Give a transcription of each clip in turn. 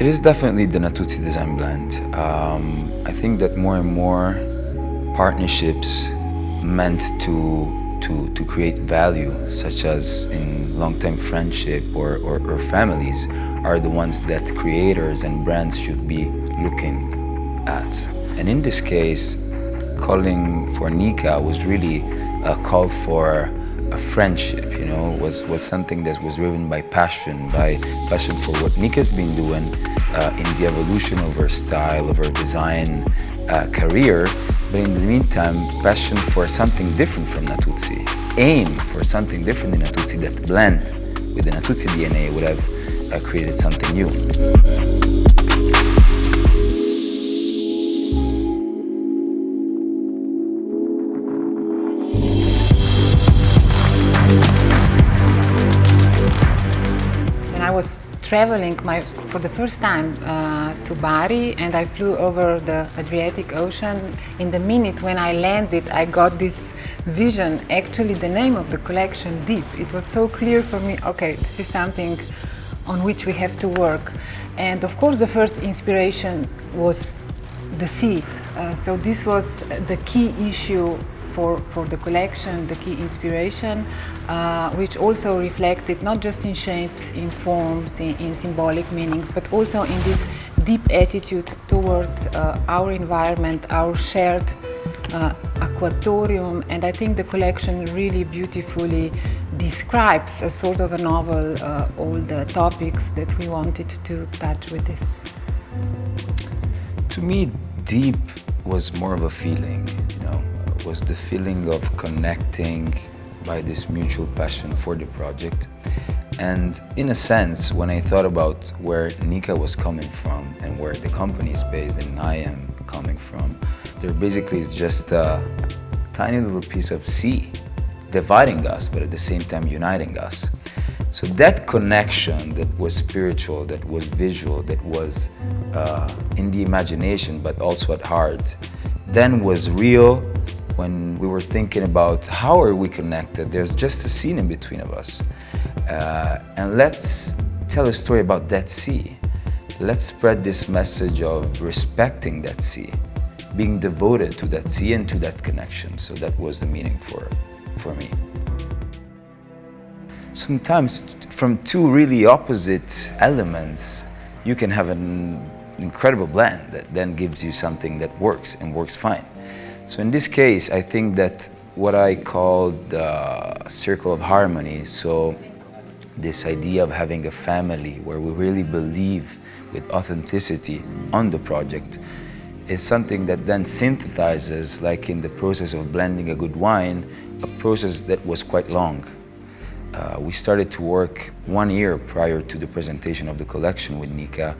is definitely the Natuzzi design blend. I think that more and more partnerships meant to create value, such as in long-term friendship or families, are the ones that creators and brands should be looking at. And in this case, calling for Nika was really a call for a friendship, was something that was driven by passion for what Nika's been doing in the evolution of her style, of her design career, but in the meantime, passion for something different from Natuzzi. Aim for something different in Natuzzi that blend with the Natuzzi DNA would have created something new. I was traveling for the first time to Bari, and I flew over the Adriatic Ocean. In the minute when I landed, I got this vision, actually the name of the collection, Deep. It was so clear for me, okay, this is something on which we have to work. And of course the first inspiration was the sea. So this was the key issue for the collection, the key inspiration, which also reflected not just in shapes, in forms, in symbolic meanings, but also in this deep attitude toward our environment, our shared aquatorium. And I think the collection really beautifully describes a sort of a novel, all the topics that we wanted to touch with this. To me, deep was more of a feeling, was the feeling of connecting by this mutual passion for the project. And in a sense, when I thought about where Nika was coming from and where the company is based and I am coming from, there basically is just a tiny little piece of sea dividing us, but at the same time uniting us. So that connection that was spiritual, that was visual, that was in the imagination, but also at heart, then was real when we were thinking about how are we connected. There's just a scene in between of us. And let's tell a story about that sea. Let's spread this message of respecting that sea, being devoted to that sea and to that connection. So that was the meaning for me. Sometimes from two really opposite elements, you can have an incredible blend that then gives you something that works and works fine. So in this case, I think that what I call the circle of harmony, so this idea of having a family where we really believe with authenticity on the project, is something that then synthesizes, like in the process of blending a good wine, a process that was quite long. We started to work 1 year prior to the presentation of the collection with Nika,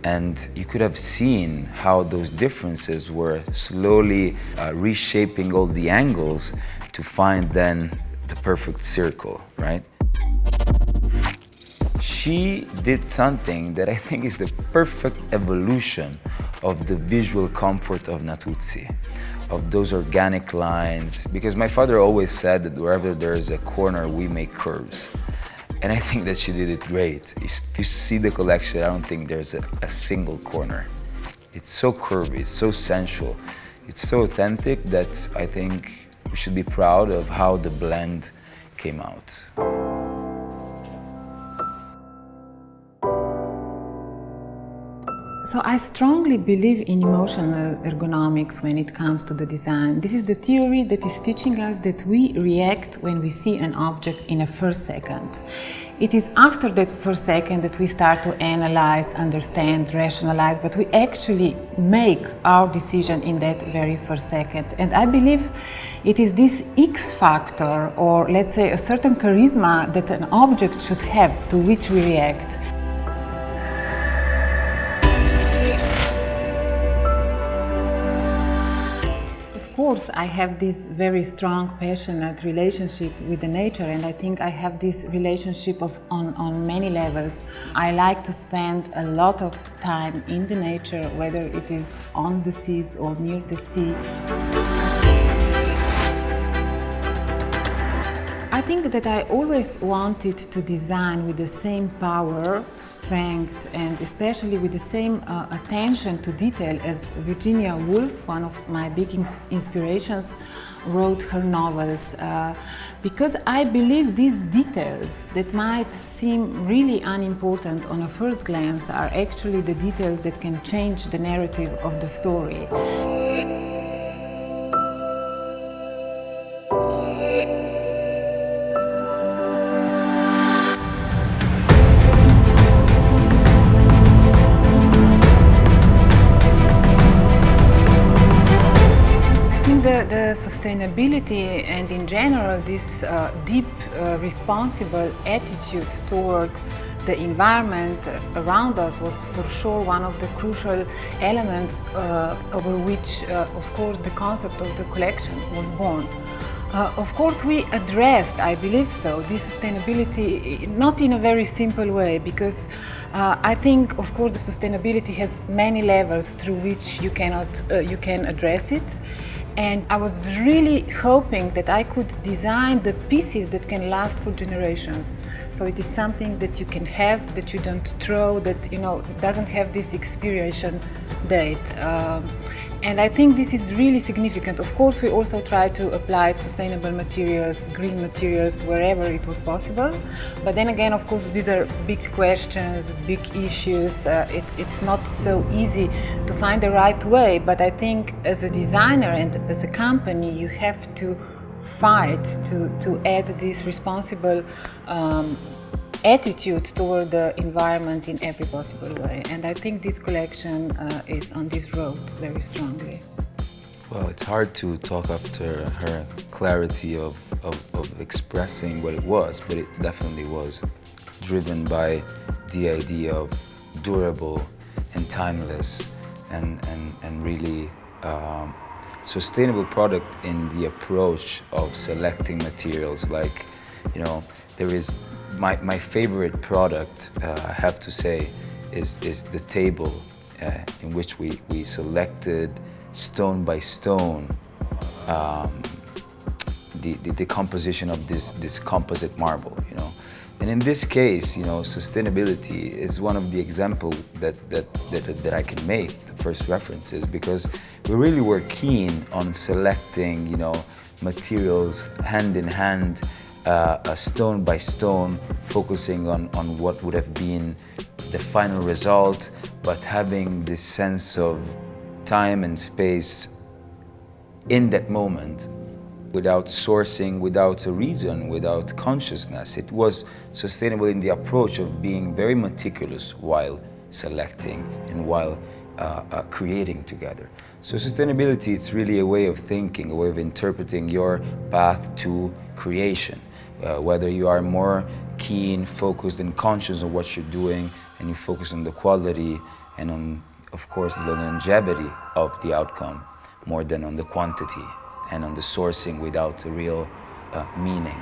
and you could have seen how those differences were slowly reshaping all the angles to find then the perfect circle, right? She did something that I think is the perfect evolution of the visual comfort of Natuzzi, of those organic lines, because my father always said that wherever there is a corner, we make curves. And I think that she did it great. If you see the collection, I don't think there's a single corner. It's so curvy, it's so sensual, it's so authentic that I think we should be proud of how the blend came out. So I strongly believe in emotional ergonomics when it comes to the design. This is the theory that is teaching us that we react when we see an object in a first second. It is after that first second that we start to analyze, understand, rationalize, but we actually make our decision in that very first second. And I believe it is this X factor, or let's say a certain charisma that an object should have to which we react. Of course, I have this very strong, passionate relationship with the nature, and I think I have this relationship on many levels. I like to spend a lot of time in the nature, whether it is on the seas or near the sea. I think that I always wanted to design with the same power, strength, and especially with the same attention to detail as Virginia Woolf, one of my big inspirations, wrote her novels. Because I believe these details that might seem really unimportant on a first glance are actually the details that can change the narrative of the story. The sustainability and in general this deep responsible attitude toward the environment around us was for sure one of the crucial elements over which of course the concept of the collection was born. Of course we addressed, I believe so, this sustainability not in a very simple way because I think of course the sustainability has many levels through which you can address it. And I was really hoping that I could design the pieces that can last for generations. So it is something that you can have, that you don't throw, that doesn't have this expiration date. And I think this is really significant. Of course, we also try to apply sustainable materials, green materials, wherever it was possible. But then again, of course, these are big questions, big issues. It's not so easy to find the right way. But I think as a designer and as a company, you have to fight to add this responsible attitude toward the environment in every possible way. And I think this collection is on this road very strongly. Well, it's hard to talk after her clarity of expressing what it was, but it definitely was driven by the idea of durable and timeless and really sustainable product in the approach of selecting materials. Like, there is my favorite product, I have to say, is the table in which we selected stone by stone the composition of this composite marble. And in this case, sustainability is one of the examples that I can make, the first references, because we really were keen on selecting, materials hand in hand, stone by stone, focusing on what would have been the final result, but having this sense of time and space in that moment, without sourcing, without a reason, without consciousness. It was sustainable in the approach of being very meticulous while selecting and while creating together. So sustainability, it's really a way of thinking, a way of interpreting your path to creation. Whether you are more keen, focused and conscious of what you're doing, and you focus on the quality and on, of course, the longevity of the outcome more than on the quantity and on the sourcing without a real meaning.